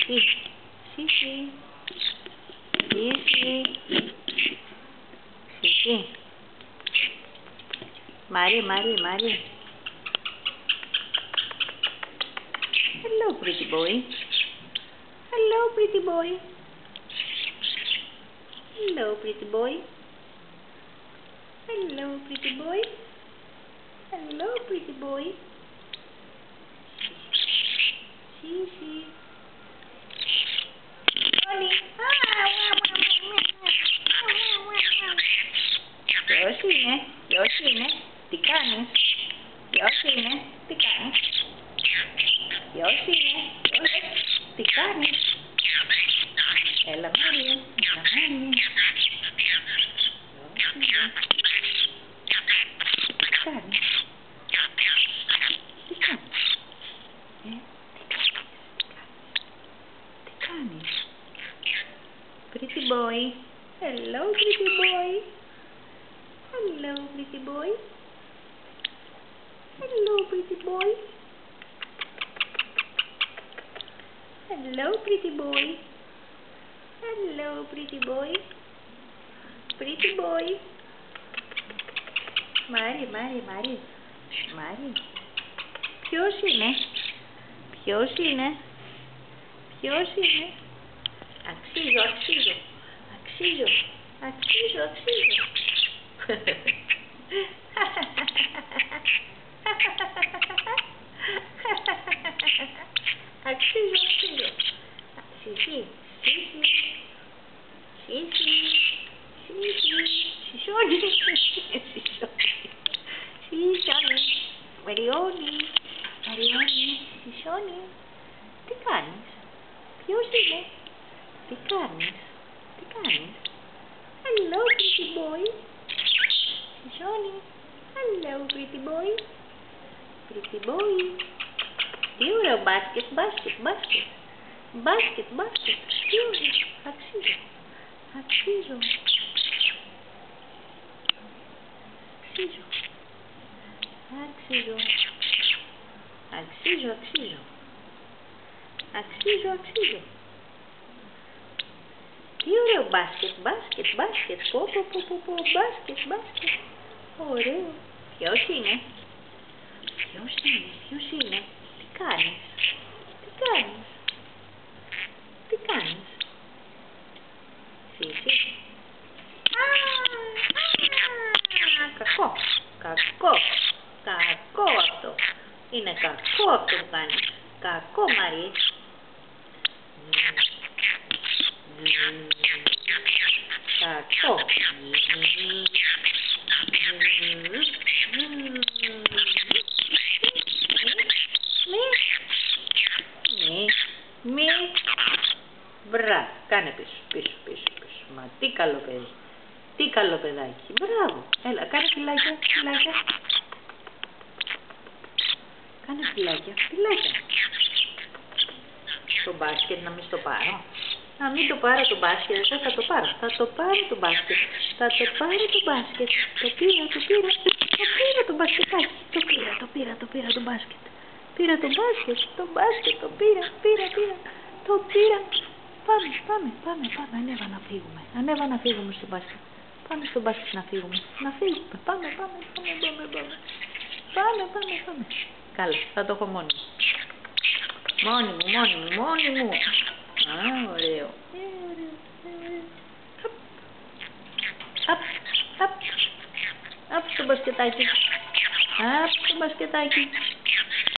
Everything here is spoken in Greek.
Σι, σι, σι, σι. Μαρί. Hello, pretty boy. Hello, pretty boy. Hello, pretty boy. Hello, pretty boy. Hello, pretty boy. Sisi. Oli. Ποιος είναι, τι κάνεις, ποιος είναι, τι κάνεις, τι κάνεις, έλα Μάρια, τι κάνεις, pretty boy, hello pretty boy, hello pretty boy, hello pretty boy, hello pretty boy, hello pretty boy, pretty boy. Μάρι. Ποιος είναι, αξίζω. Αξίζω. Σισί. Σισόνι. Μαριόνι. Σισόνι. Τι κάνεις, ποιος είναι, τι κάνεις. Hello pretty boy. Σισόνι. Hello pretty boy. Τι ωραίο μπάσκετ. Τι ωραίο. Αξίζω. Τι ωραίο μπάσκετ. Πω, μπάσκετ. Ωραίο. Ποιος είναι, τι κάνεις. Σισί. Κακό αυτό. Είναι κακό αυτό που κάνεις. Κακό Μαρί. Κακό. Μη. Μπράβο. Κάνε πίσω. Μα τι καλό παιδί. Τι καλό παιδάκι. Μπράβο. Έλα, κάνε φυλάκια. Κάνε φυλάκια. Το μπάσκετ να μην το πάρω. Να μην το πάρω το μπάσκετ. Εγώ θα το πάρω. Το πάρω το μπάσκετ. Το πήρα το μπασκετάκι. Το πήρα το μπάσκετ. Το πήρα. Πάμε. Ανέβα να φύγουμε στο μπάσκετ. Πάμε στο μπάσκετ να φύγουμε. Πάμε. Καλά, θα το έχω μόνη μου. Α, ωραίο. Απ' στο μπασκετάκι.